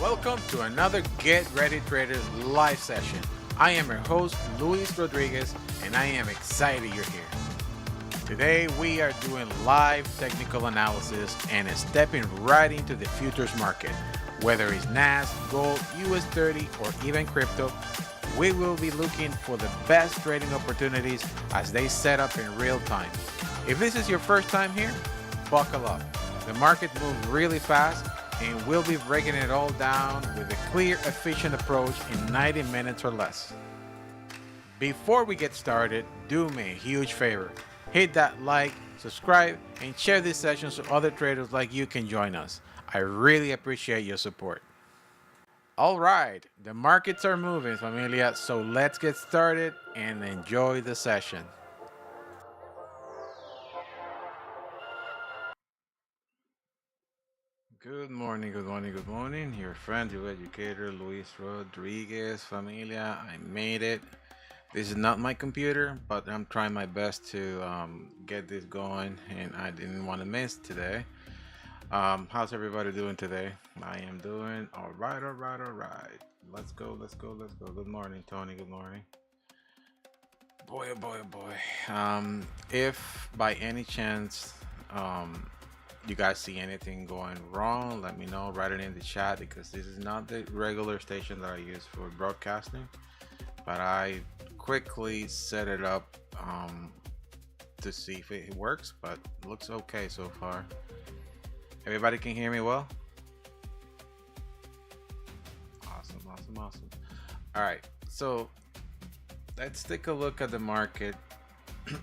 Welcome to another Get Ready Traders live session. I am your host, Luis Rodriguez, and I am excited you're here. Today we are doing live technical analysis and stepping right into the futures market. Whether it's NASDAQ, gold, US30, or even crypto, we will be looking for the best trading opportunities as they set up in real time. If this is your first time here, buckle up. The market moves really fast, and we'll be breaking it all down with a clear, efficient approach in 90 minutes or less. Before we get started, do me a huge favor. Hit that like, subscribe, and share this session so other traders like you can join us. I really appreciate your support. All right, the markets are moving, familia, so let's get started and enjoy the session. Good morning, good morning, good morning. Your friend, your educator, Luis Rodriguez, familia. I made it. This is not my computer, but I'm trying my best to get this going, and I didn't want to miss today. How's everybody doing today? I am doing all right, all right, all right. Let's go, let's go, let's go. Good morning, Tony. Good morning. Boy, oh boy, oh boy. If by any chance, you guys see anything going wrong, let me know. Write it in the chat, because this is not the regular station that I use for broadcasting, but I quickly set it up to see if it works, but it looks okay so far. Everybody can hear me well? Awesome, awesome, awesome. All right, so let's take a look at the market.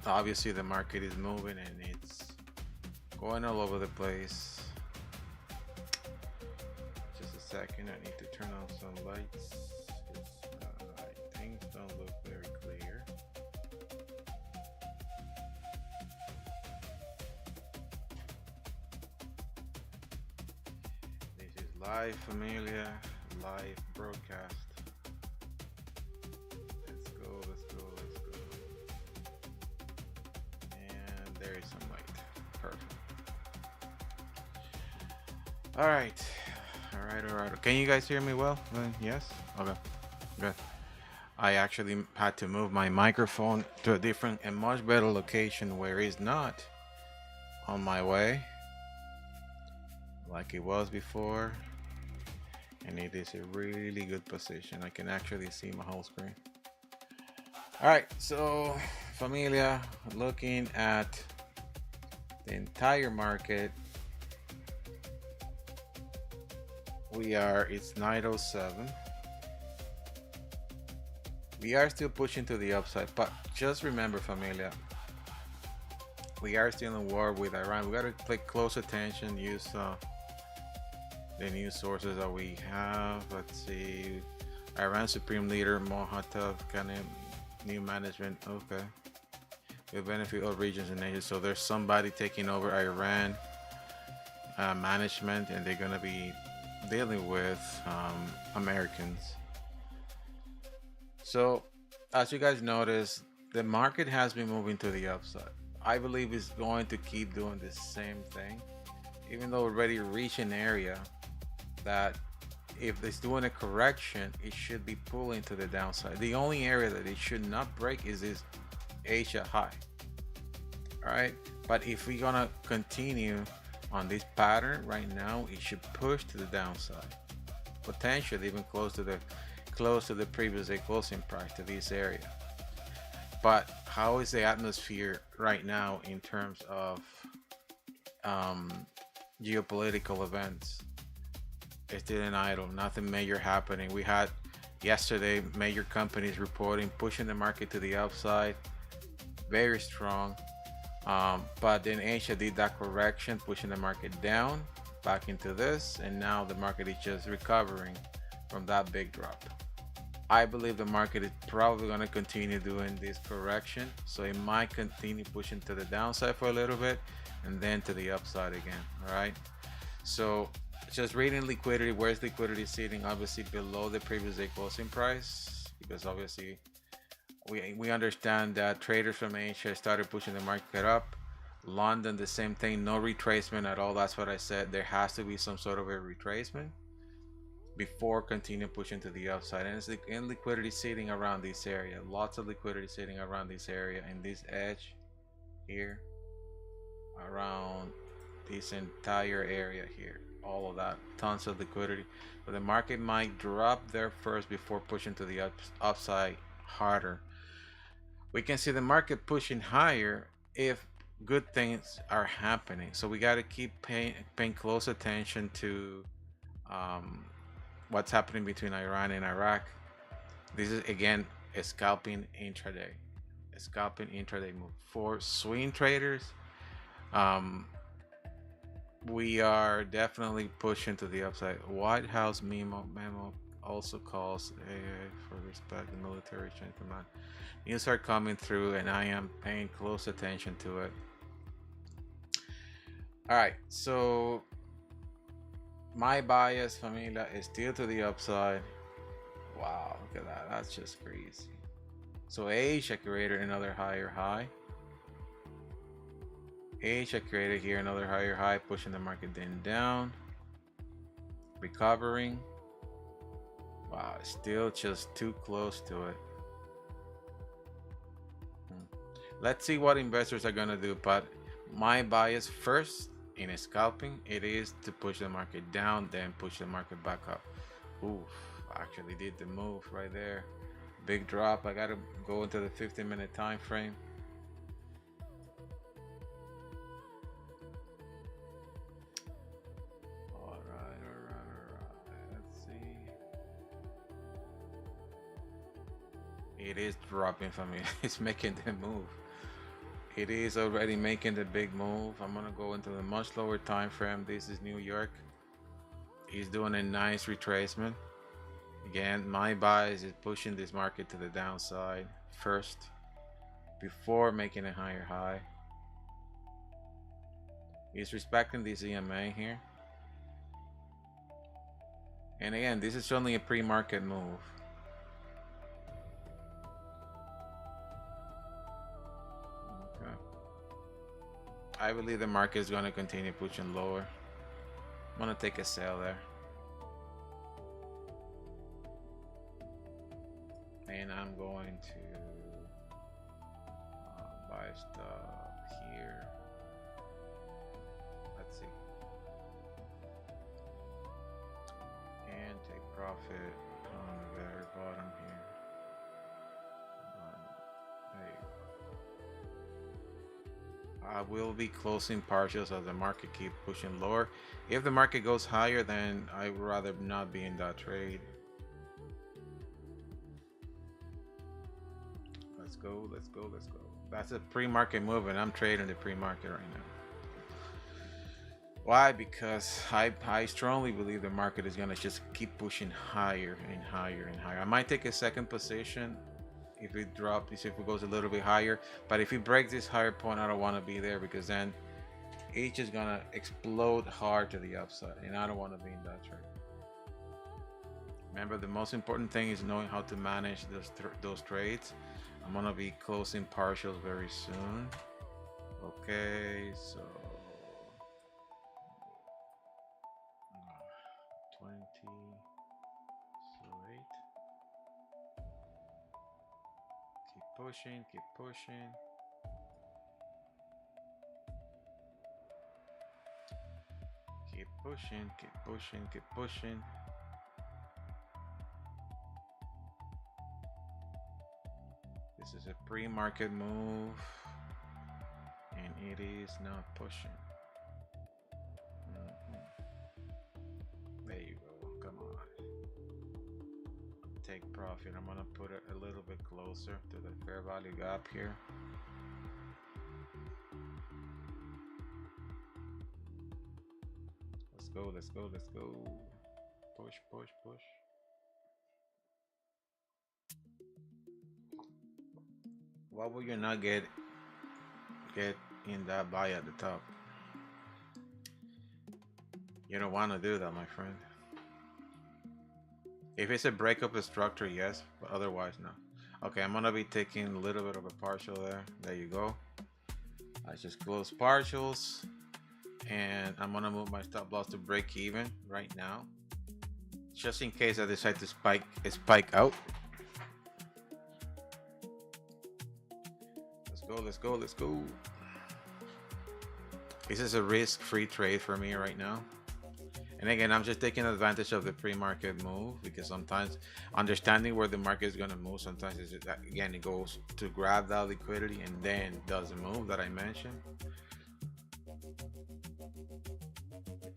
Obviously the market is moving and it's going all over the place. Just a second, I need to turn on some lights. Things don't look very clear. This is live, familia, live broadcast. Let's go, let's go, let's go. And there is some light. Perfect. All right, all right, all right. Can you guys hear me well? Yes? Okay, good. I actually had to move my microphone to a different and much better location where it's not on my way like it was before, and it is a really good position. I can actually see my whole screen. All right, so familia, looking at the entire market, it's 9:07. We are still pushing to the upside, but just remember, familia, we are still in war with Iran. We got to pay close attention, use the news sources that we have. Let's see, Iran Supreme Leader Mohammad Khanim, new management. Okay, will benefit all regions and nations. So there's somebody taking over Iran management, and they're gonna be dealing with Americans. So as you guys notice, the market has been moving to the upside. I believe it's going to keep doing the same thing, even though already reached an area that if it's doing a correction, it should be pulling to the downside. The only area that it should not break is this Asia high. All right, but if we're gonna continue on this pattern right now, it should push to the downside, potentially even close to the previous day closing price, to this area. But how is the atmosphere right now in terms of geopolitical events? It's still an idle, nothing major happening. We had yesterday major companies reporting, pushing the market to the upside, very strong. But then Asia did that correction, pushing the market down back into this, and now the market is just recovering from that big drop. I believe the market is probably going to continue doing this correction, so it might continue pushing to the downside for a little bit and then to the upside again. All right, so just reading liquidity, where's liquidity sitting? Obviously below the previous day closing price, because obviously we understand that traders from Asia started pushing the market up. London, the same thing, no retracement at all. That's what I said. There has to be some sort of a retracement before continue pushing to the upside. And it's in liquidity sitting around this area. Lots of liquidity sitting around this area and this edge here, around this entire area here. All of that, tons of liquidity. But the market might drop there first before pushing to the upside harder. We can see the market pushing higher if good things are happening. So we got to keep paying close attention to what's happening between Iran and Iraq. This is again a scalping intraday, move for swing traders. We are definitely pushing to the upside. White House memo also calls for respect the military chain command. News are coming through, and I am paying close attention to it. All right, so my bias, familia, is still to the upside. Wow, look at that. That's just crazy. So Asia created another higher high. Asia created here another higher high, pushing the market then down. Recovering. Wow, still just too close to it. Let's see what investors are gonna do, but my bias first in a scalping, it is to push the market down, then push the market back up. Oof, actually did the move right there. Big drop. I gotta go into the 15-minute time frame. All right. Let's see. It is dropping for me. It's making the move. It is already making the big move. I'm gonna go into the much lower time frame. This is New York. He's doing a nice retracement. Again, my bias is pushing this market to the downside first before making a higher high. He's respecting this EMA here. And again, this is only a pre-market move. Okay. I believe the market is going to continue pushing lower. I'm going to take a sell there. And I'm going to buy stuff here. Let's see. And take profit on the very bottom here. There you go. I will be closing partials as the market keep pushing lower. If the market goes higher, then I would rather not be in that trade. Let's go. That's a pre-market move, and I'm trading the pre-market right now. Why? Because I strongly believe the market is gonna just keep pushing higher and higher and higher. I might take a second position if it drops, if it goes a little bit higher, but if it breaks this higher point, I don't want to be there, because then H is gonna explode hard to the upside, and I don't want to be in that trade. Remember, the most important thing is knowing how to manage those trades. I'm gonna be closing partials very soon. Okay, so 20, so 8. Keep pushing. Keep pushing, keep pushing. This is a pre-market move, and it is not pushing. There you go. Come on. Take profit. I'm gonna put it a little bit closer to the fair value gap here. Let's go. Push. Why would you not get in that buy at the top? You don't want to do that, my friend. If it's a breakup of structure, yes, but otherwise, no. Okay, I'm gonna be taking a little bit of a partial there. There you go. I just close partials, and I'm gonna move my stop loss to break even right now, just in case I decide to spike out. Let's go. This is a risk-free trade for me right now. And again, I'm just taking advantage of the pre-market move, because sometimes understanding where the market is going to move, sometimes it's, again, it goes to grab that liquidity and then does the move that I mentioned.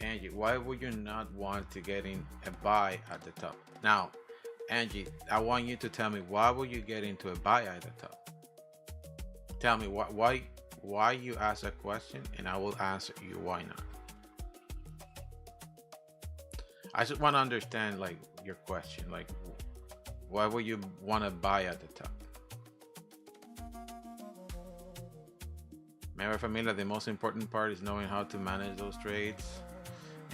Angie, why would you not want to get in a buy at the top? Now, Angie, I want you to tell me, why would you get into a buy at the top? Tell me why you ask a question, and I will answer you why not. I just want to understand, like, your question, like, why would you want to buy at the top? Remember, familia, the most important part is knowing how to manage those trades.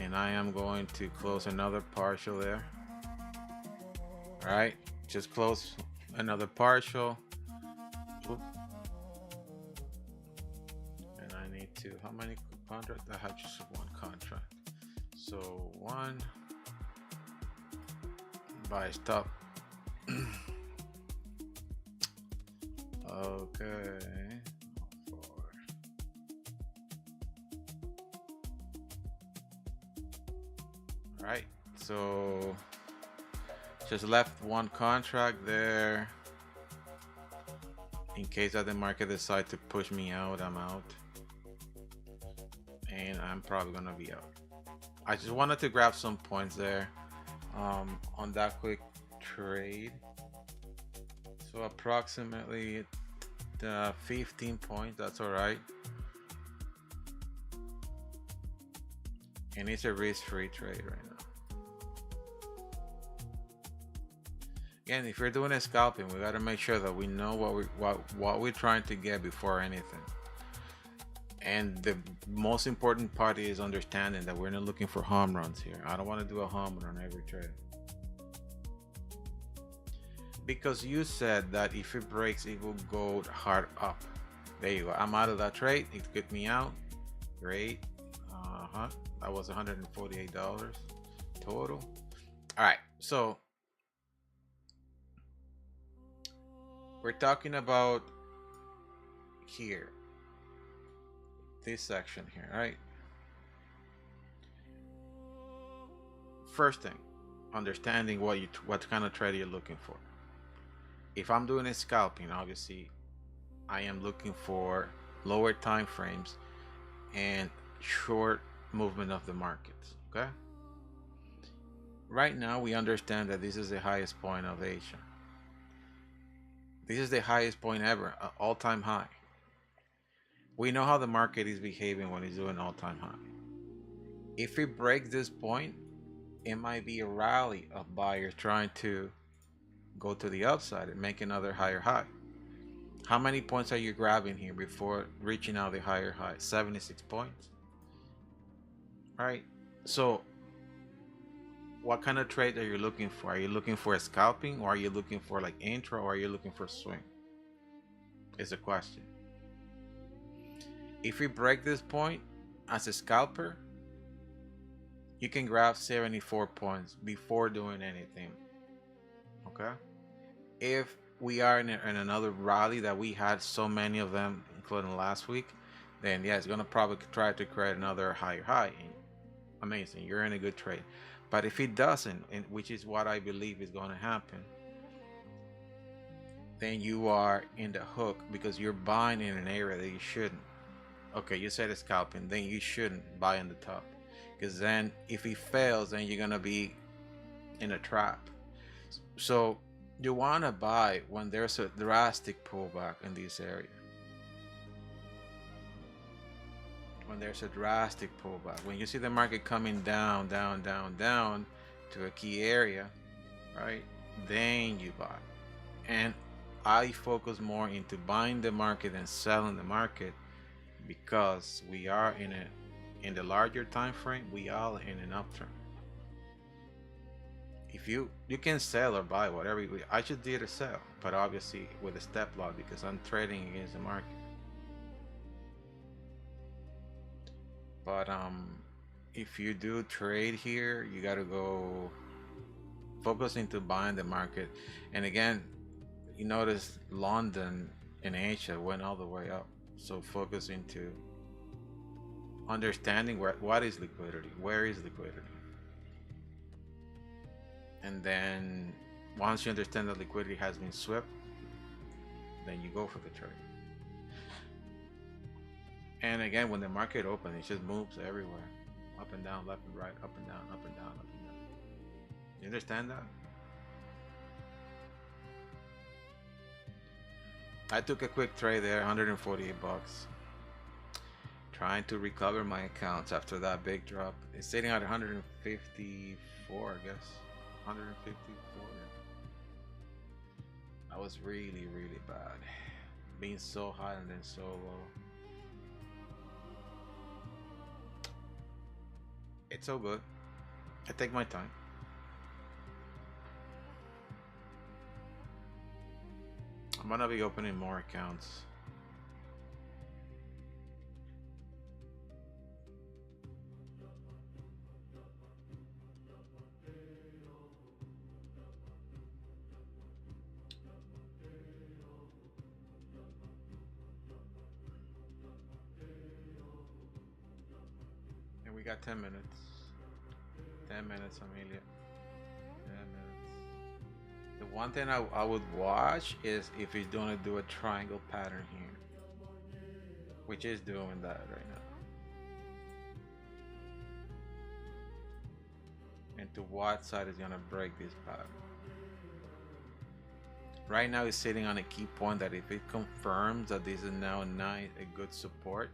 And I am going to close another partial there. All right, just close another partial. Oop. And I need to, how many contracts? I have just one contract. So one, buy stop. Okay. All right, so just left one contract there in case that the market decides to push me out. I'm out, and I'm probably gonna be out. I just wanted to grab some points there on that quick trade. So approximately 15 points, that's all right. And it's a risk-free trade right now. Again, if you're doing a scalping, we got to make sure that we know what we're trying to get before anything. And the most important part is understanding that we're not looking for home runs here. I don't want to do a home run on every trade, because you said that if it breaks, it will go hard up. There you go. I'm out of that trade. It took me out. Great. That was $148 total. All right, so we're talking about here, this section here, right? First thing, understanding what kind of trade you're looking for. If I'm doing a scalping, obviously I am looking for lower time frames and short movement of the markets. Okay, right now we understand that this is the highest point of Asia. This is the highest point ever, all-time high. We know how the market is behaving when it's doing all-time high. If it breaks this point, it might be a rally of buyers trying to go to the upside and make another higher high. How many points are you grabbing here before reaching out the higher high? 76 points. Right, so what kind of trade are you looking for? Are you looking for a scalping, or are you looking for like intro, or are you looking for swing? Is the question. If we break this point as a scalper, you can grab 74 points before doing anything. Okay, if we are in another rally that we had so many of them, including last week, then yeah, it's gonna probably try to create another higher high. Amazing, you're in a good trade. But if it doesn't, and which is what I believe is going to happen, then you are in the hook, because you're buying in an area that you shouldn't. Okay, you said it's scalping, then you shouldn't buy in the top, because then if it fails, then you're going to be in a trap. So you want to buy when there's a drastic pullback in this area. When there's a drastic pullback, when you see the market coming down to a key area, right, then you buy. And I focus more into buying the market and selling the market, because we are in the larger time frame, we are in an upturn. If you can sell or buy, whatever. I just did a sell. but obviously with a step loss because I'm trading against the market. But if you do trade here, you got to go focus into buying the market. And again, you notice London and Asia went all the way up, so focus into understanding what is liquidity, where is liquidity, and then once you understand that liquidity has been swept, then you go for the trade. And again, when the market opens, it just moves everywhere, up and down, left and right, up and down, up and down, up and down. You understand that? I took a quick trade there, 148 bucks. Trying to recover my accounts after that big drop. It's sitting at 154, I guess. 154. That was really, really bad. Being so high and then so low. It's all good. I take my time. I'm gonna be opening more accounts. And we got 10 minutes. 10 minutes, Amelia. 10 minutes. The one thing I would watch is if he's gonna do a triangle pattern here, which is doing that right now. And to what side is gonna break this pattern. Right now it's sitting on a key point that if it confirms that this is now a good support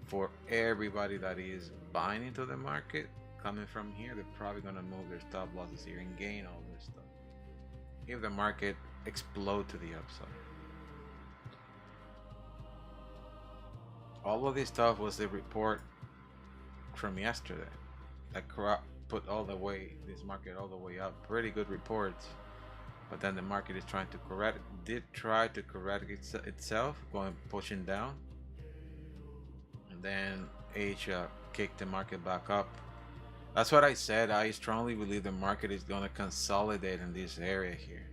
for everybody that is buying into the market coming from here, they're probably gonna move their stop losses here and gain all this stuff if the market explodes to the upside. All of this stuff was the report from yesterday that put all the way this market all the way up. Pretty good reports, but then the market is trying to correct. Did try to correct itself, going pushing down, and then Asia kicked the market back up. That's what I said. I strongly believe the market is going to consolidate in this area here,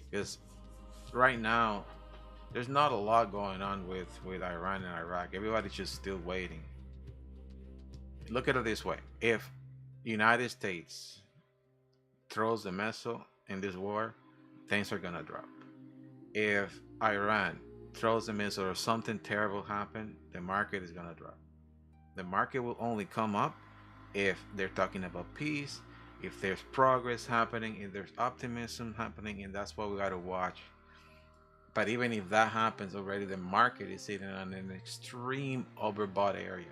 because right now there's not a lot going on with Iran and Iraq. Everybody's just still waiting. Look at it this way: if United States throws the missile in this war, things are gonna drop. If Iran throws a missile or something terrible happen, the market is gonna drop. The market will only come up if they're talking about peace, if there's progress happening, if there's optimism happening, and that's what we gotta watch. But even if that happens already, the market is sitting on an extreme overbought area.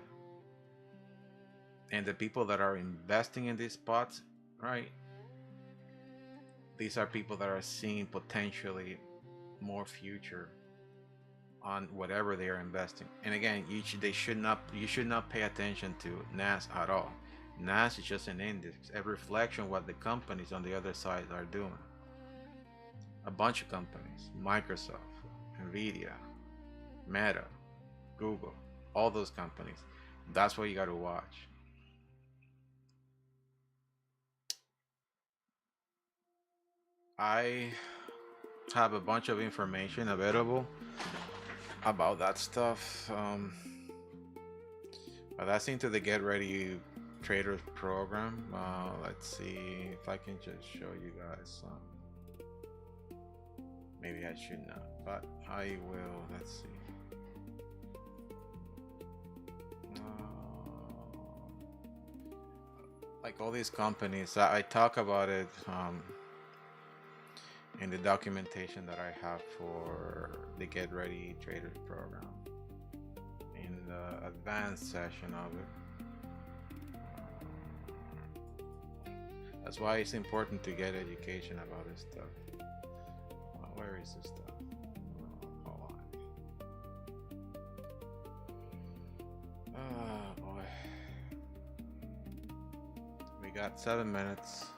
And the people that are investing in these spots, right, these are people that are seeing potentially more future on whatever they are investing. And again, you should not pay attention to NAS at all. NAS is just an index, a reflection of what the companies on the other side are doing. A bunch of companies: Microsoft, Nvidia, Meta, Google, all those companies. That's what you got to watch. I have a bunch of information available about that stuff, but that's into the Get Ready Traders program. Let's see if I can just show you guys some. Maybe I should not, but I will. Let's see. Like all these companies, I talk about it in the documentation that I have for the Get Ready Traders program, in the advanced session of it. That's why it's important to get education about this stuff. Where is this stuff? Hold on. Oh boy. We got 7 minutes.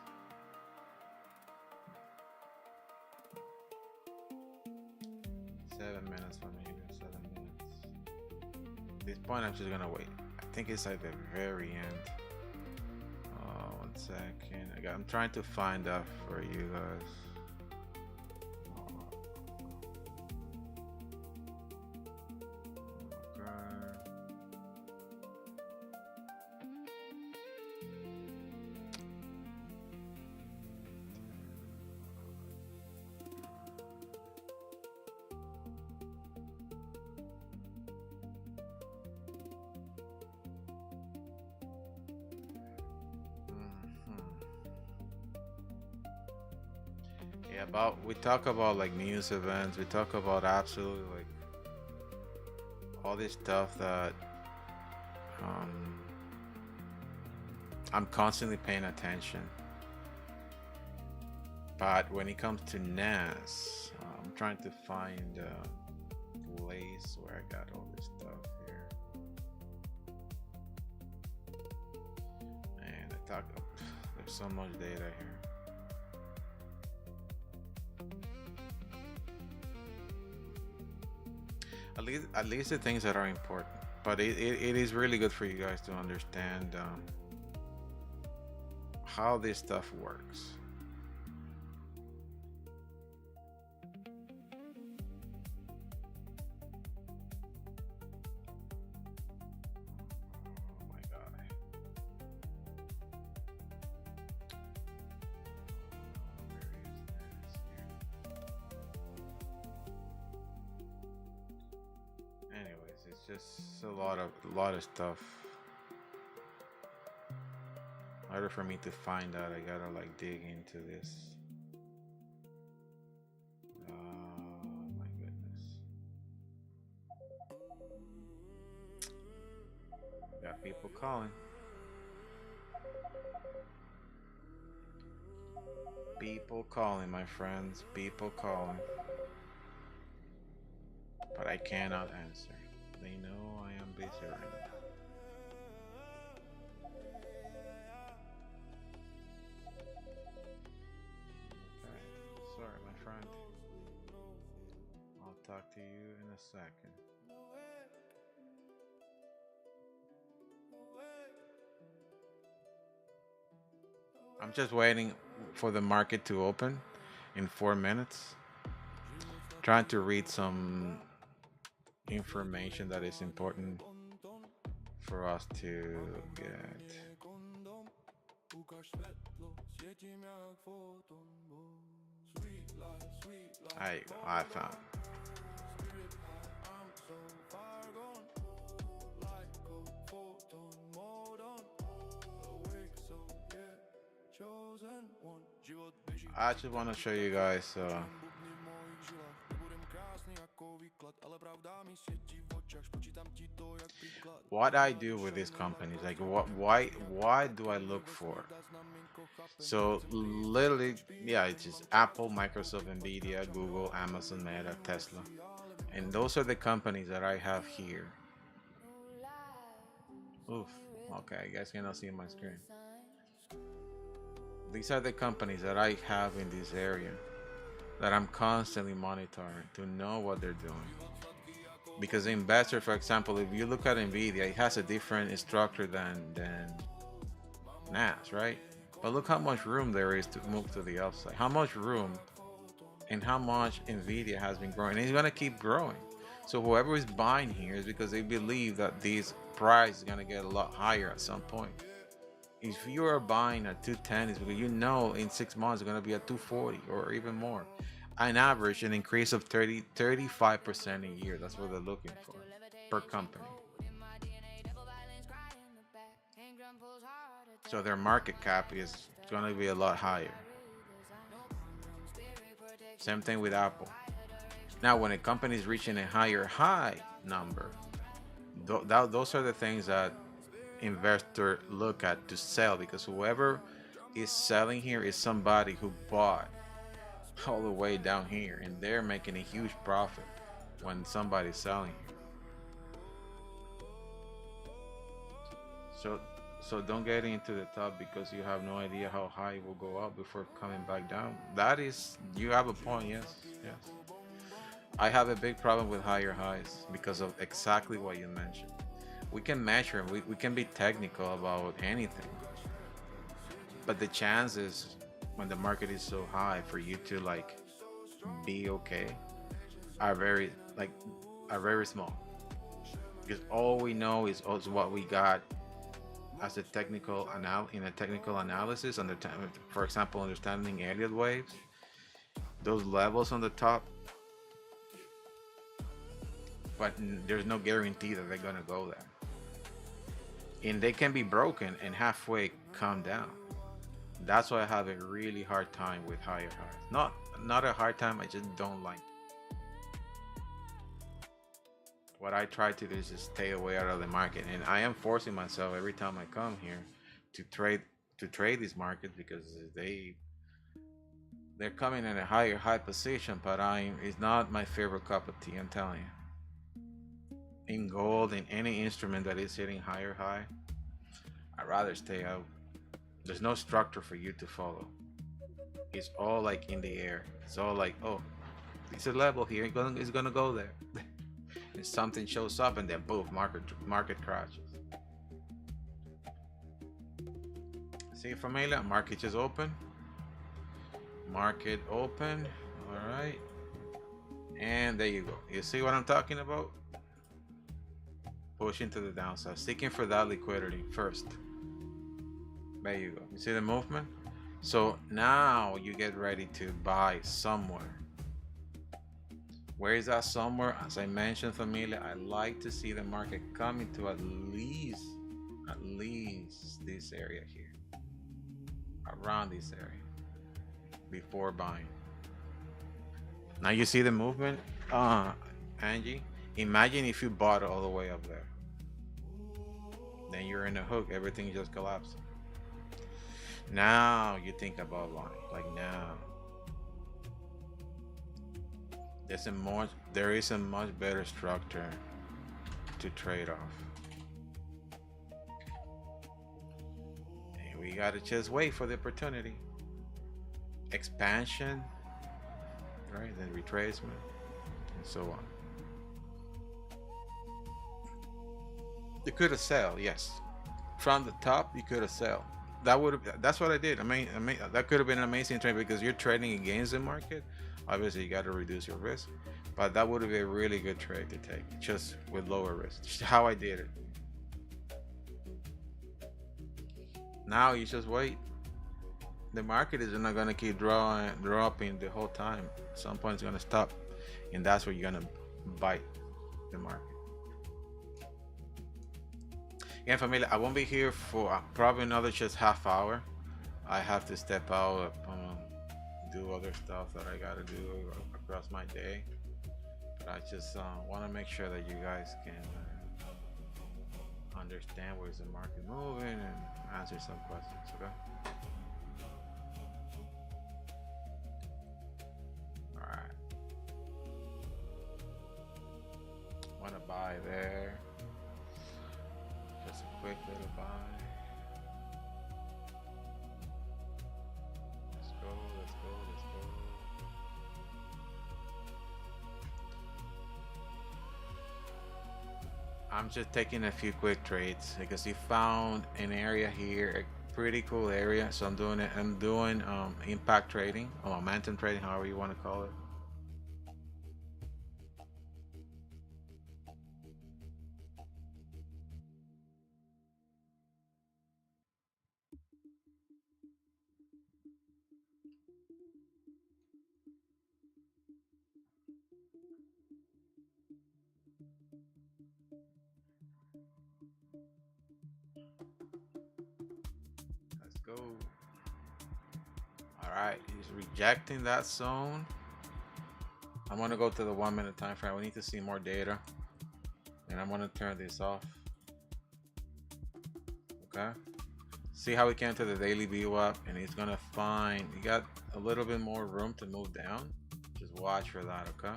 this point, I'm just gonna wait. I think it's at the very end. 1 second. I'm trying to find that for you guys. Yeah, we talk about like news events, we talk about absolutely like all this stuff that I'm constantly paying attention. But when it comes to NAS, I'm trying to find a place where I got all this stuff here. And there's so much data here. At least the things that are important, but it is really good for you guys to understand how this stuff works. Oh my God. Anyways, it's just a lot of stuff. In order for me to find out, I gotta like dig into this. Oh my goodness. Got people calling. People calling, my friends. People calling. But I cannot answer. They know I am busy right now. Okay, sorry, my friend. I'll talk to you in a second. I'm just waiting for the market to open in 4 minutes. Trying to read some information that is important for us to get. I found. I just want to show you guys what I do with these companies. Like why do I look for? So literally, yeah, it's just Apple, Microsoft, Nvidia, Google, Amazon, Meta, Tesla, and those are the companies that I have here. Oof. Okay, you guys cannot see my screen. These are the companies that I have in this area that I'm constantly monitoring to know what they're doing. Because the investor, for example, if you look at Nvidia, it has a different structure than NAS, right? But look how much room there is to move to the upside. How much room and how much Nvidia has been growing. And it's gonna keep growing. So whoever is buying here is because they believe that this price is gonna get a lot higher at some point. If you are buying at 210, it's because you know in 6 months it's gonna be at 240 or even more. On average, an increase of 35% a year. That's what they're looking for per company. So their market cap is going to be a lot higher. Same thing with Apple. Now, when a company is reaching a higher high number, those are the things that investors look at to sell, because whoever is selling here is somebody who bought all the way down here, and they're making a huge profit when somebody's selling here. So don't get into the top because you have no idea how high it will go up before coming back down. That is, you have a point. Yes. I have a big problem with higher highs because of exactly what you mentioned. we can measure, we can be technical about anything, but the chances when the market is so high for you to like be okay are very like are very small, because all we know is also what we got as a in a technical analysis on the time. For example, understanding Elliott waves, those levels on the top, but there's no guarantee that they're gonna go there, and they can be broken and halfway come down. That's why I have a really hard time with higher highs. Not a hard time, I just don't like. What I try to do is just stay away out of the market, and I am forcing myself every time I come here to trade these markets, because they're coming in a high position, but it's not my favorite cup of tea, I'm telling you. In gold, in any instrument that is hitting higher high, I'd rather stay out. There's no structure for you to follow. It's all like in the air. It's all like, oh, it's a level here, it's gonna go there. And something shows up and then boom, market crashes. See, familia? Market just open. Market open. All right. And there you go. You see what I'm talking about? Pushing to the downside, seeking for that liquidity first. There you go. You see the movement? So now you get ready to buy somewhere. Where is that somewhere? As I mentioned, familia, I like to see the market coming to at least this area here, around this area, before buying. Now you see the movement, Angie. Imagine if you bought all the way up there, then you're in a hook. Everything just collapsed. Now you think about buying. Like now, there is a much better structure to trade off. And we gotta just wait for the opportunity. Expansion, right? Then retracement, and so on. You could have sell, yes. From the top, you could have sell. That's what I did. I mean, that could have been an amazing trade, because you're trading against the market. Obviously, you got to reduce your risk, but that would have been a really good trade to take, just with lower risk. Just how I did it. Now you just wait. The market is not gonna keep dropping the whole time. At some point, it's gonna stop, and that's where you're gonna bite the market. Yeah, familia, I won't be here for probably another just half hour. I have to step out, do other stuff that I gotta do across my day. But I just want to make sure that you guys can understand where's the market moving and answer some questions, okay? All right. Want to buy there. Just a quick little buy. Let's go. I'm just taking a few quick trades because he found an area here, a pretty cool area. So I'm doing impact trading or momentum trading, however you want to call it. Go. All right, he's rejecting that zone. I'm gonna go to the 1 minute time frame. We need to see more data, and I'm gonna turn this off. Okay, see how we came to the daily VWAP, and he's gonna find he got a little bit more room to move down. Just watch for that. Okay,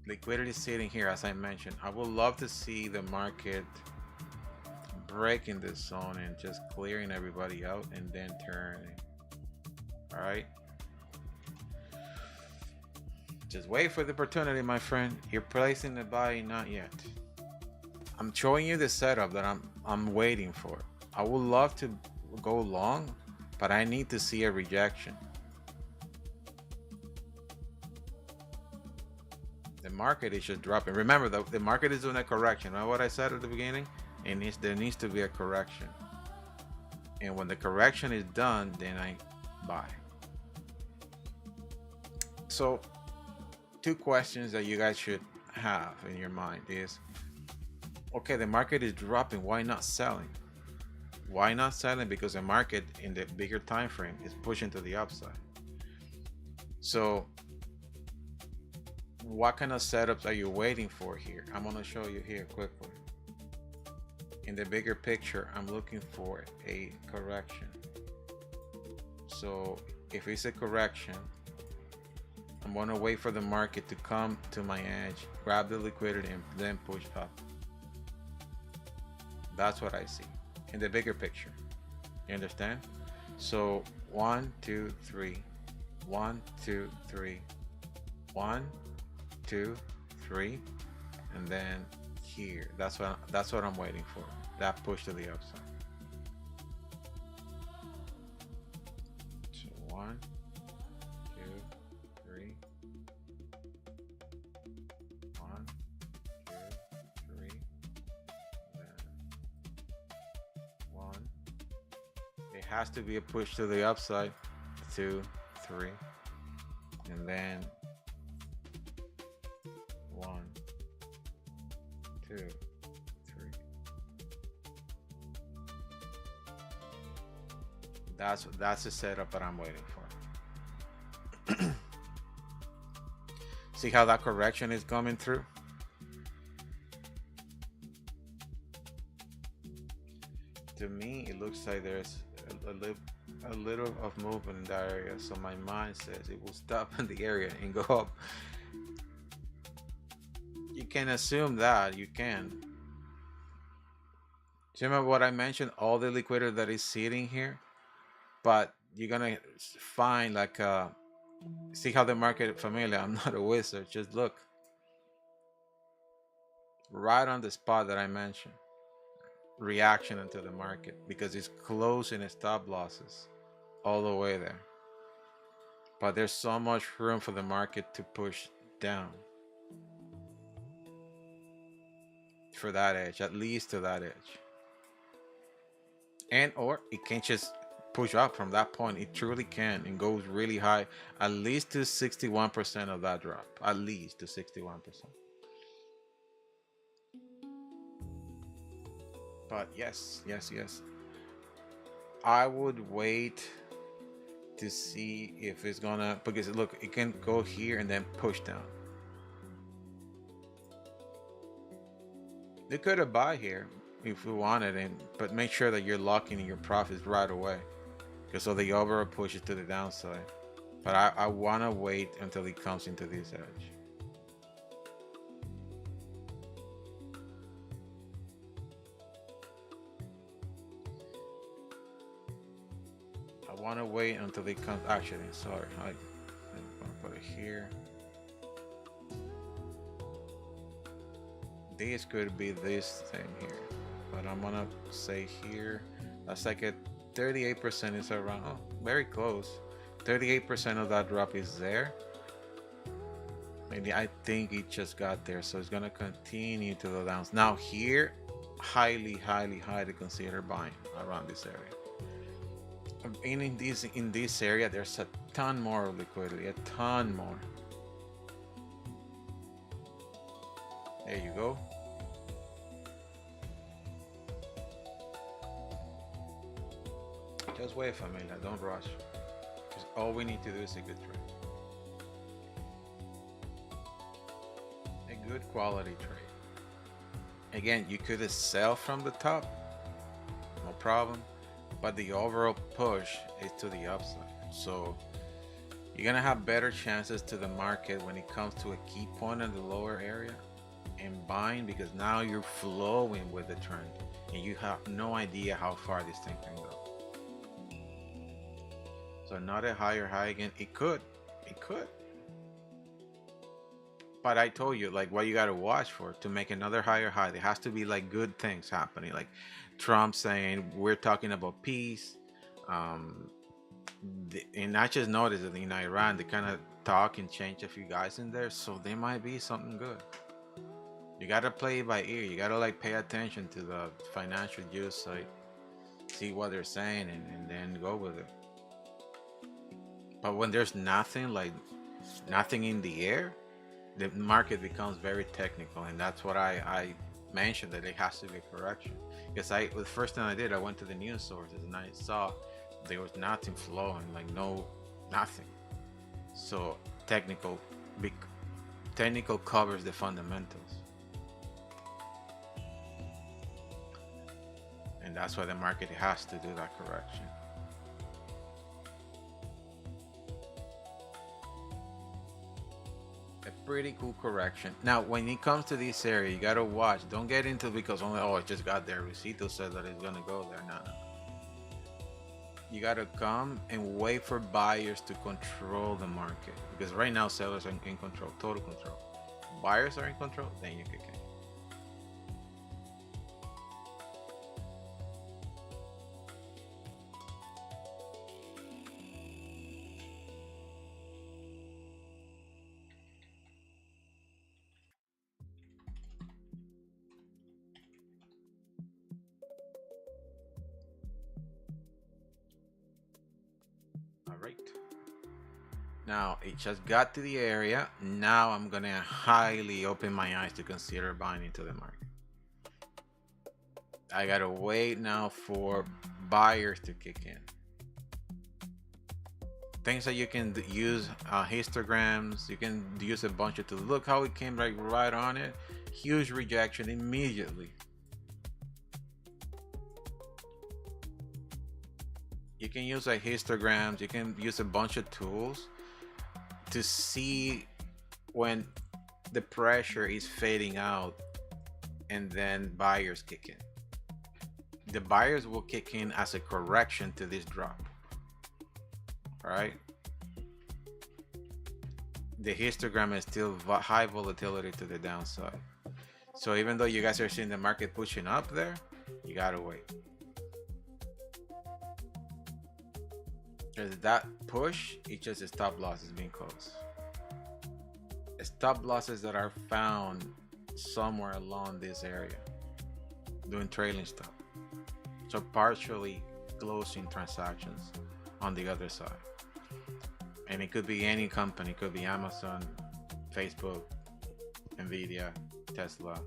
liquidity sitting here, as I mentioned. I would love to see the market breaking this zone and just clearing everybody out and then turning. All right, Just wait for the opportunity, my friend. You're placing the buy, not yet. I'm showing you the setup that I'm waiting for. I would love to go long, but I need to see a rejection. The market is just dropping. Remember, the market is doing a correction. Remember what I said at the beginning? There needs to be a correction. And when the correction is done, then I buy. So, two questions that you guys should have in your mind is, okay, the market is dropping. Why not selling? Why not selling? Because the market in the bigger time frame is pushing to the upside. So what kind of setups are you waiting for here? I'm going to show you here quickly. In the bigger picture, I'm looking for a correction. So if it's a correction, I'm going to wait for the market to come to my edge, grab the liquidity, and then push up. That's what I see in the bigger picture. You understand? So 1, 2, 3, 1, 2, 3, 1, 2, 3, and then here. That's what I'm waiting for. That push to the upside. So 1, 2, 3, 1, 2, 3, then 1. It has to be a push to the upside. 2, 3, and then 1, 2, 3. That's the setup that I'm waiting for. See how that correction is coming through? To me, it looks like there's a little of movement in that area. So my mind says it will stop in the area and go up. You can assume that, you can. Do you remember what I mentioned? All the liquidity that is sitting here, but you're gonna find like see how the market familiar. I'm not a wizard. Just look right on the spot that I mentioned. Reaction into the market because it's closing its stop losses all the way there. But there's so much room for the market to push down for that edge, at least to that edge. And or it can just push up from that point. It truly can and goes really high, at least to 61% of that drop, at least to 61%. But yes, I would wait to see if it's gonna, because look, it can go here and then push down. You could have buy here if we wanted, but make sure that you're locking in your profits right away, because so the overall pushes to the downside. But I want to wait until it comes into this edge. I want to wait until it comes. Actually, sorry, I'm gonna put it here. This could be this thing here, but I'm gonna say here. That's like a 38% is around. Oh, very close. 38% of that drop is there. Maybe I think it just got there, so it's gonna continue to the downs. Now here, highly consider buying around this area. In this area, there's a ton more liquidity, a ton more. There you go. Just wait, familia. Don't rush. Because all we need to do is a good trade. A good quality trade. Again, you could sell from the top, no problem. But the overall push is to the upside. So you're gonna have better chances to the market when it comes to a key point in the lower area and buying, because now you're flowing with the trend and you have no idea how far this thing can go. So not a higher high again. It could. But I told you, like, what you got to watch for to make another higher high. There has to be like good things happening, like Trump saying we're talking about peace. Um, and I just noticed that in Iran, they kind of talk and change a few guys in there, so there might be something good. You gotta play it by ear. You gotta like pay attention to the financial news site, see what they're saying, and then go with it. But when there's nothing, like nothing in the air, the market becomes very technical, and that's what I mentioned, that it has to be a correction. Because the first thing I did, I went to the news sources and I saw there was nothing flowing, like nothing. So technical, big technical covers the fundamentals, and that's why the market has to do that correction. A pretty cool correction. Now, when it comes to this area, you gotta watch. Don't get into because only it just got there. Recito said that it's gonna go there. No. You gotta come and wait for buyers to control the market, because right now sellers are in control, total control. Buyers are in control, then you kick in. All right. Now it just got to the area. Now I'm gonna highly open my eyes to consider buying into the market. I gotta wait now for buyers to kick in. Things that you can use, histograms. You can use a bunch of tools. Look how it came right on it. Huge rejection immediately. You can use like histograms. You can use a bunch of tools to see when the pressure is fading out, and then buyers kick in. The buyers will kick in as a correction to this drop. All right. The histogram is still high volatility to the downside. So even though you guys are seeing the market pushing up there, you gotta wait. Because that push, it's just a stop loss is being closed. Stop losses that are found somewhere along this area, doing trailing stop. So partially closing transactions on the other side. And it could be any company. It could be Amazon, Facebook, Nvidia, Tesla,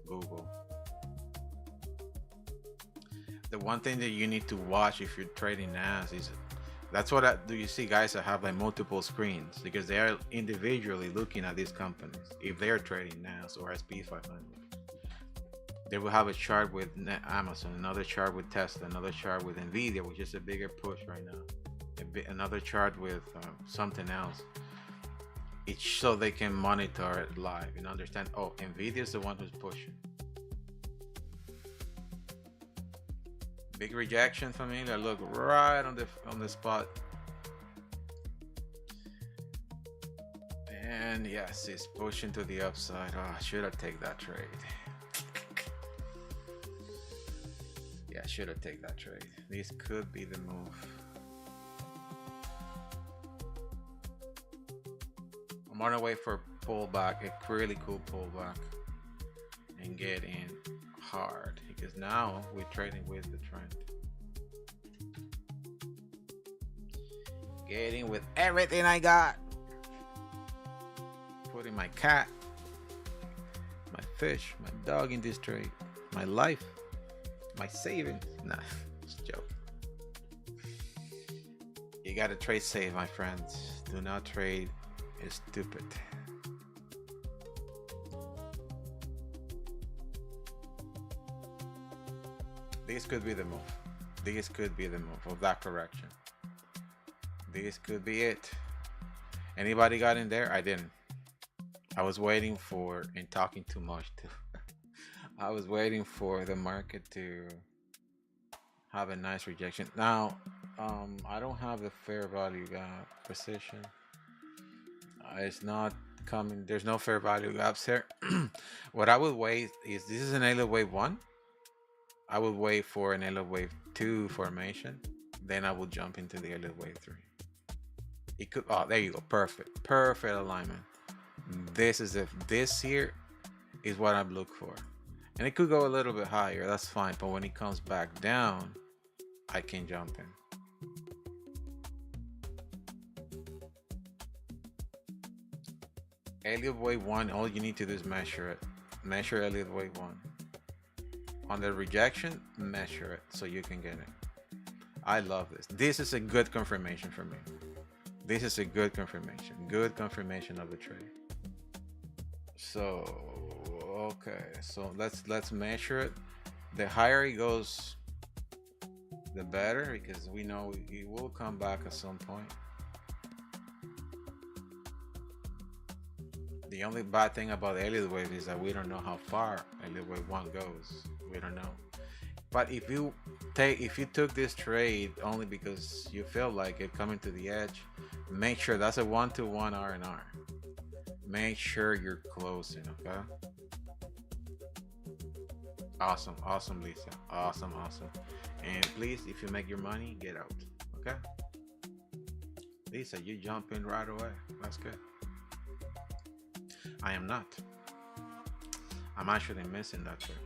Google. The one thing that you need to watch if you're trading NAS is, that's what do you see guys that have like multiple screens, because they are individually looking at these companies. If they're trading NAS or SP 500, they will have a chart with Amazon, another chart with Tesla, another chart with Nvidia, which is a bigger push right now, another chart with something else. It's so they can monitor it live and understand, oh, Nvidia is the one who's pushing. Big rejection for me. I look right on the spot, and yes, it's pushing to the upside. Oh, should I take that trade? Yeah, should I take that trade? This could be the move. I'm on the way for a pullback, a really cool pullback, and get in hard, because now we're trading with the trend. Getting with everything I got. Putting my cat, my fish, my dog in this trade, my life, my savings. Nah, just a joke. You gotta trade safe, my friends. Do not trade stupid. This could be the move. This could be the move of that correction. This could be it. Anybody got in there? I didn't. I was waiting for, and talking too much too. I was waiting for the market to have a nice rejection. Now, I don't have the fair value position. It's not coming. There's no fair value gaps here. What I would wait is, this is an Elliott wave 1. I would wait for an Elliott wave 2 formation. Then I will jump into the Elliott wave 3. It could, oh, there you go. Perfect alignment. This here is what I'm looking for. And it could go a little bit higher, that's fine. But when it comes back down, I can jump in. Elliott wave 1, all you need to do is measure it. Measure Elliott wave 1. On the rejection, measure it so you can get it. I love this. This is a good confirmation for me. This is a good confirmation. Good confirmation of the trade. So, okay. So let's measure it. The higher it goes, the better, because we know it will come back at some point. The only bad thing about Elliott wave is that we don't know how far Elliott wave 1 goes. We don't know. But if you took this trade only because you feel like it coming to the edge, make sure that's a 1-to-1 R&R. Make sure you're closing, okay? Awesome, Lisa. Awesome. And please, if you make your money, get out, okay? Lisa, you jump in right away. That's good. I am not. I'm actually missing that trade.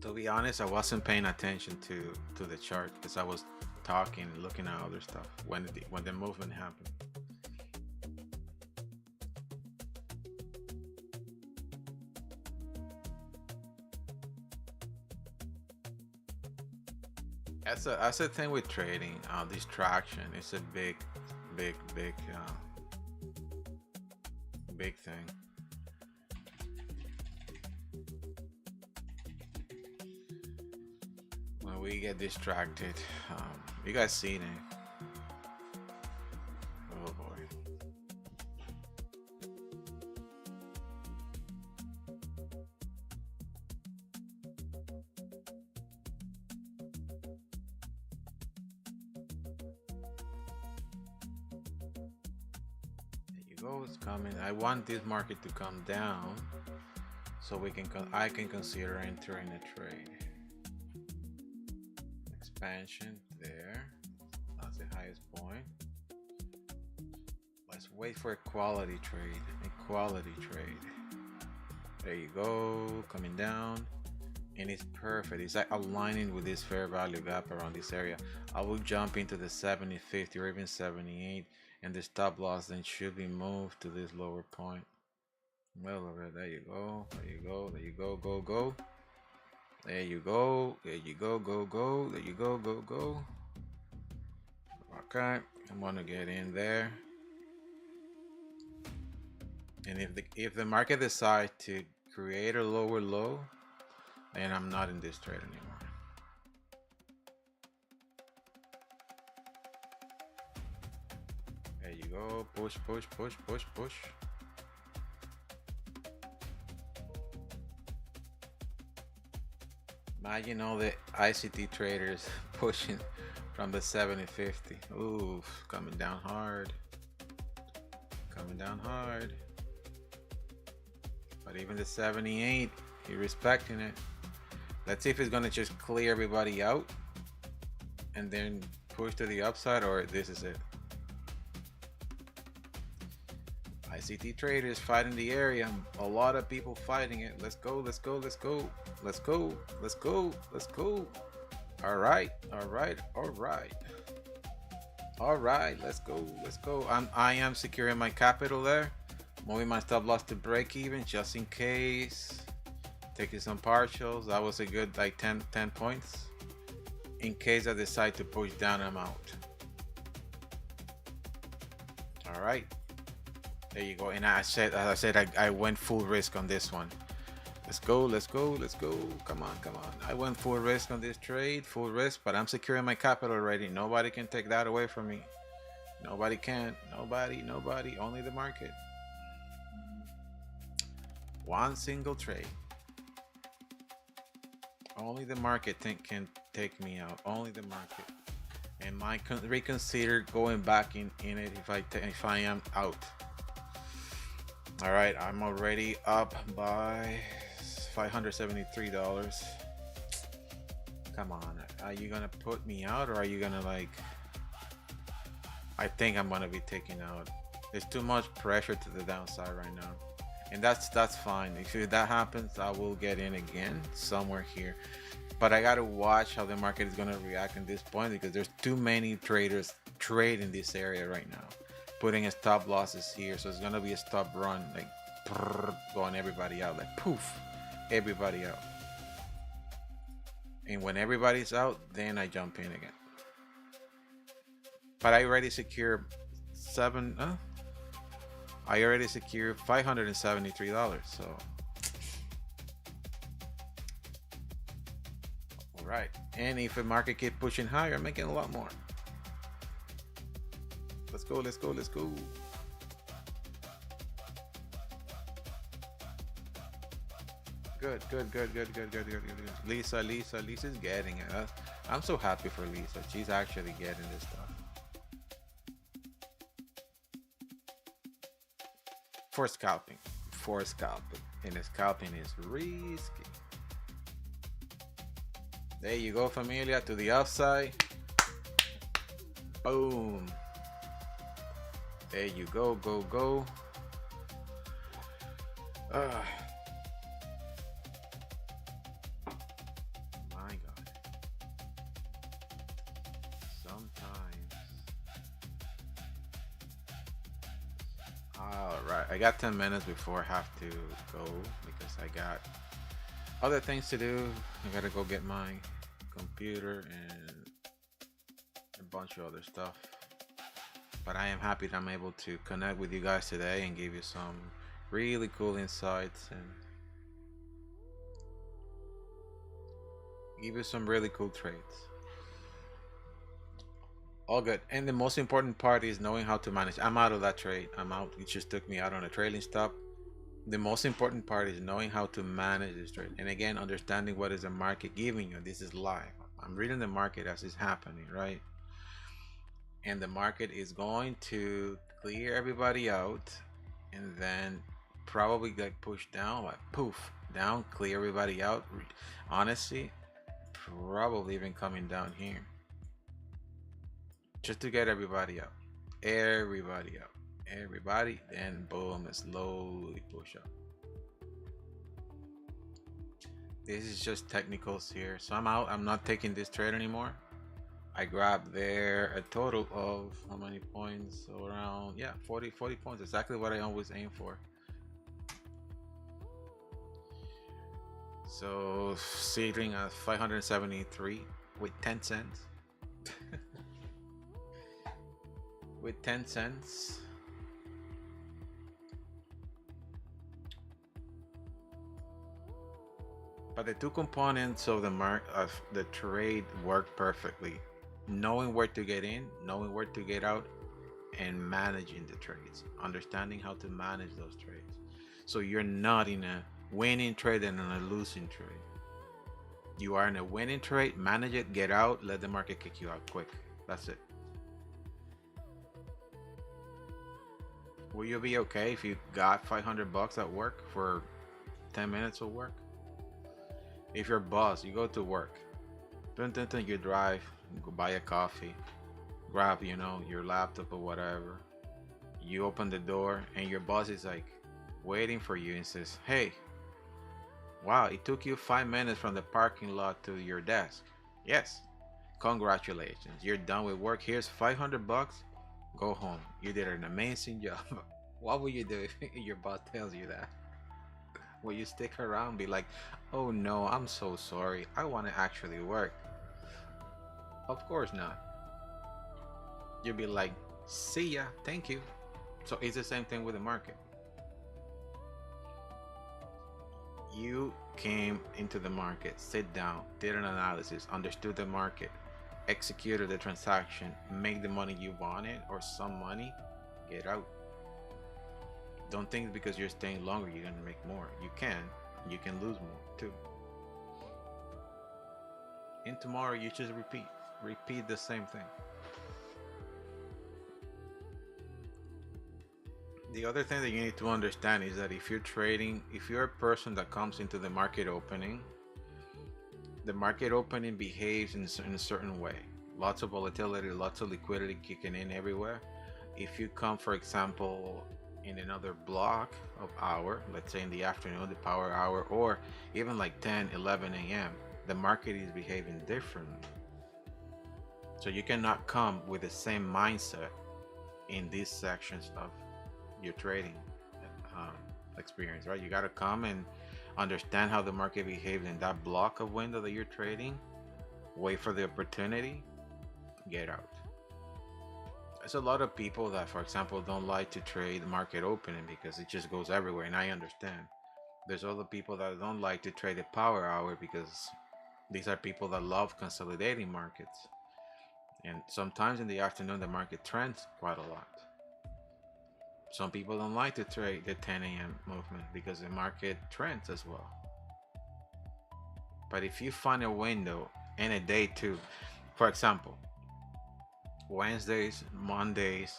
To be honest, I wasn't paying attention to the chart because I was talking, looking at other stuff when the movement happened. That's the thing with trading. Distraction is a big thing. When we get distracted, you guys seen it. Oh boy. There you go, it's coming. I want this market to come down so I can consider entering a trade. Expansion there, that's the highest point. Let's wait for a quality trade. There you go, coming down, and it's perfect. It's like aligning with this fair value gap around this area. I will jump into the 70.50 or even 78, and the stop loss then should be moved to this lower point. Well, over there you go, go. There you go, there you go, go. There you go, go. There you go. Okay, I'm gonna get in there. And if the market decides to create a lower low, then I'm not in this trade anymore. There you go, push. Imagine all the ICT traders pushing from the 70.50. Ooh, coming down hard. But even the 78, you're respecting it. Let's see if it's gonna just clear everybody out and then push to the upside, or this is it. ICT traders fighting the area. A lot of people fighting it. Let's go. All right. Let's go. I am securing my capital there. Moving my stop loss to break even just in case. Taking some partials. That was a good like 10 points. In case I decide to push down, I'm out. All right. There you go. And as I said, I went full risk on this one. Let's go. Come on. I went full risk on this trade, but I'm securing my capital already. Nobody can take that away from me. Nobody can. Nobody. Only the market. One single trade. Only the market can take me out. Only the market. and might reconsider going back in it if I am out. All right, I'm already up by $573. Come on, are you gonna put me out, or are you gonna like? I think I'm gonna be taken out. There's too much pressure to the downside right now, and that's fine. If that happens, I will get in again somewhere here. But I gotta watch how the market is gonna react at this point, because there's too many traders trade in this area right now, putting a stop losses here. So it's gonna be a stop run, like going everybody out, like poof, everybody out. And when everybody's out, then I jump in again. But I already secured I already secured $573. So all right, and if the market keep pushing higher, I'm making a lot more. Let's go, let's go, let's go. Good. Lisa's getting it. I'm so happy for Lisa. She's actually getting this stuff. For scalping. And the scalping is risky. There you go, familia, to the upside. Boom. There you go, go. My God. Sometimes. All right, I got 10 minutes before I have to go because I got other things to do. I gotta go get my computer and a bunch of other stuff. But I am happy that I'm able to connect with you guys today and give you some really cool insights and give you some really cool trades. All good. And the most important part is knowing how to manage. I'm out of that trade. I'm out. It just took me out on a trailing stop. The most important part is knowing how to manage this trade. And again, understanding what is the market giving you. This is live. I'm reading the market as it's happening, right? And the market is going to clear everybody out and then probably get pushed down, like poof, down, clear everybody out. Honestly, probably even coming down here just to get everybody up, everybody, then boom, slowly push up. This is just technicals here, so I'm out. I'm not taking this trade anymore. I grabbed there a total of how many points? So around, yeah, 40 points, exactly what I always aim for. So sitting at 573 with 10 cents. With 10 cents. But the two components of the trade work perfectly. Knowing where to get in, knowing where to get out, and managing the trades. Understanding how to manage those trades. So you're not in a winning trade and in a losing trade. You are in a winning trade, manage it, get out, let the market kick you out quick. That's it. Will you be okay if you got $500 at work for 10 minutes of work? If you're boss, you go to work, you drive, you go buy a coffee, grab, your laptop or whatever. You open the door and your boss is like waiting for you and says, hey, wow, it took you 5 minutes from the parking lot to your desk. Yes, congratulations, you're done with work. Here's $500. Go home. You did an amazing job. What will you do if your boss tells you that? Will you stick around and be like, oh no, I'm so sorry, I want to actually work? Of course not. You'll be like, see ya, thank you. So it's the same thing with the market. You came into the market, sit down, did an analysis, understood the market, executed the transaction, make the money you wanted or some money, get out. Don't think because you're staying longer you're gonna make more. You can lose more too. And tomorrow you just repeat. repeat the same thing. The other thing that you need to understand is that if you're trading, if you're a person that comes into the market opening behaves in a certain way. Lots of volatility, lots of liquidity kicking in everywhere. If you come, for example, in another block of hour, let's say in the afternoon, the power hour, or even like 10, 11 a.m., the market is behaving differently. So you cannot come with the same mindset in these sections of your trading um, experience, right? You got to come and understand how the market behaves in that block of window that you're trading. Wait for the opportunity, get out. There's a lot of people that, for example, don't like to trade market opening because it just goes everywhere, and I understand. There's other people that don't like to trade the power hour because these are people that love consolidating markets. And sometimes in the afternoon, the market trends quite a lot. Some people don't like to trade the 10 a.m. movement because the market trends as well. But if you find a window in a day too, for example, Wednesdays, Mondays,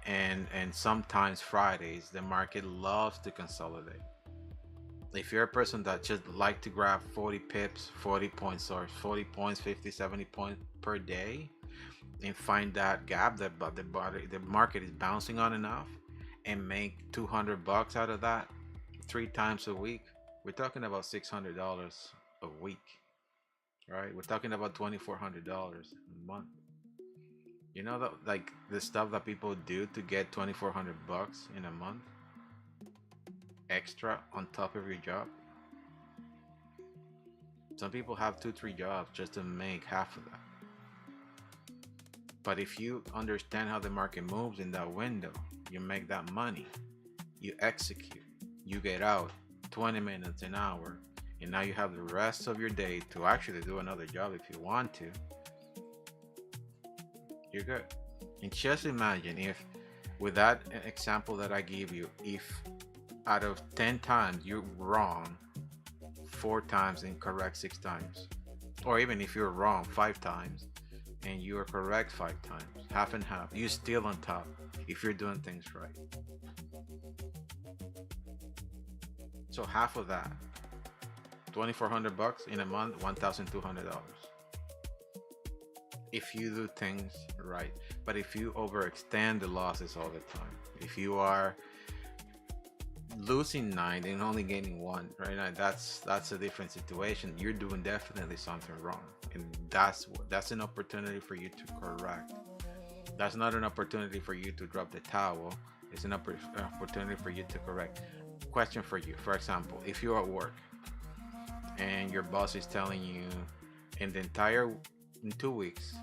and sometimes Fridays, the market loves to consolidate. If you're a person that just like to grab 40 pips, 40 points, or 40 points, 50, 70 points per day, and find that gap that the market is bouncing on enough, and make $200 out of that 3 times a week, we're talking about $600 a week, right? We're talking about $2,400 a month. You know that, like, the stuff that people do to get $2,400 in a month extra on top of your job. Some people have 2-3 jobs just to make half of that. But if you understand how the market moves in that window, you make that money, you execute, you get out 20 minutes, an hour, and now you have the rest of your day to actually do another job if you want to. You're good. And just imagine if, with that example that I give you, if out of 10 times you're wrong 4 times and correct 6 times, or even if you're wrong 5 times and you are correct 5 times, half and half, you're still on top if you're doing things right. So half of that, $2,400 in a month, $1,200, if you do things right. But if you overextend the losses all the time, if you are losing 9 and only gaining 1, right now, that's a different situation. You're doing definitely something wrong, and that's an opportunity for you to correct. That's not an opportunity for you to drop the towel. It's an opportunity for you to correct. Question for you, for example, if you're at work and your boss is telling you in 2 weeks,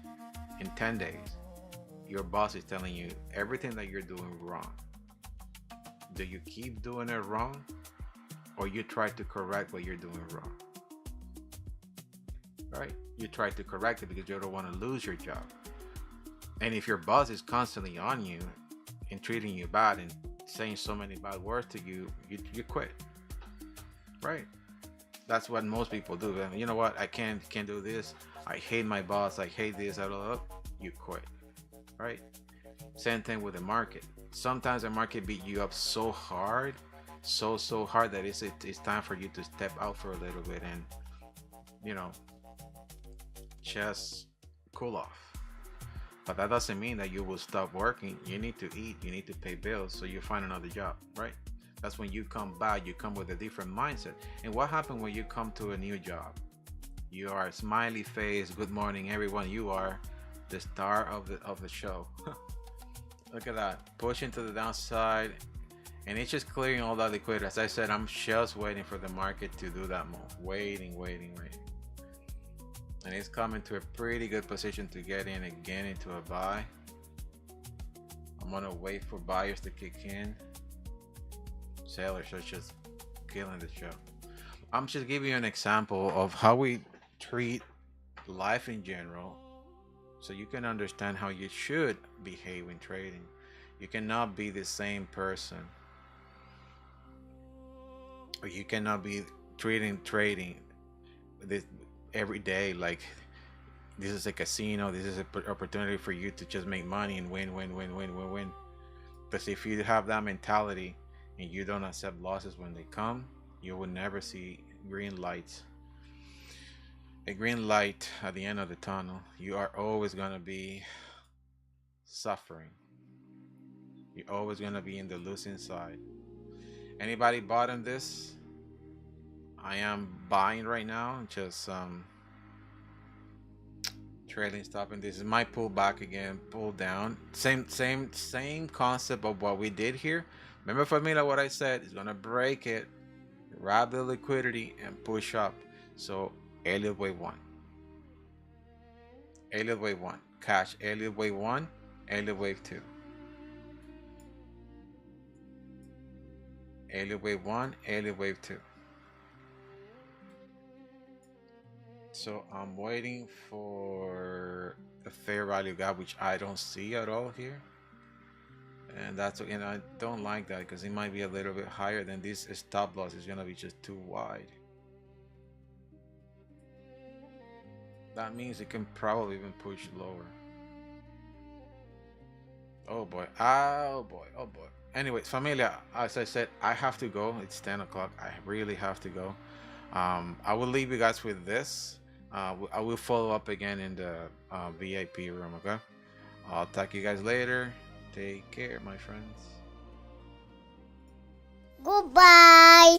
in 10 days, your boss is telling you everything that you're doing wrong, do you keep doing it wrong, or you try to correct what you're doing wrong? Right? You try to correct it because you don't want to lose your job. And if your boss is constantly on you and treating you bad and saying so many bad words to you, you quit. Right? That's what most people do. You know what? I can't do this. I hate my boss. I hate this. You quit. Right? Same thing with the market. Sometimes the market beat you up so hard, so hard that it's time for you to step out for a little bit and, just cool off. But that doesn't mean that you will stop working. You need to eat, you need to pay bills, so you find another job, right? That's when you come back, you come with a different mindset. And what happens when you come to a new job? You are a smiley face, good morning everyone, you are the star of the show. Look at that, pushing to the downside, and it's just clearing all that liquidity. As I said, I'm just waiting for the market to do that move. Waiting. And it's coming to a pretty good position to get in again into a buy. I'm gonna wait for buyers to kick in. Sellers are just killing the show. I'm just giving you an example of how we treat life in general, so you can understand how you should behave in trading. You cannot be the same person, or you cannot be trading this every day like This is a casino. This is an opportunity for you to just make money and win, win, win, win, win, win. Because if you have that mentality and you don't accept losses when they come, you will never see green lights. A green light at the end of the tunnel. You are always going to be suffering. You're always going to be in the losing side. Anybody bought in this? I am buying right now, just trailing stop, and this is my pull back again, pull down. Same concept of what we did here. Remember, Familia, what I said is gonna break it, grab the liquidity, and push up. So Elliott wave one, Elliott wave one, cash Elliott wave one, Elliott wave two, Elliott wave one, Elliott wave two. So I'm waiting for a fair value gap, which I don't see at all here. And that's, and I don't like that because it might be a little bit higher than this. Stop loss is gonna be just too wide. That means it can probably even push lower. Oh boy, oh boy, oh boy. Anyways, Familia, as I said, I have to go. It's 10 o'clock. I really have to go. I will leave you guys with this. I will follow up again in the VIP room, okay? I'll talk to you guys later. Take care, my friends. Goodbye.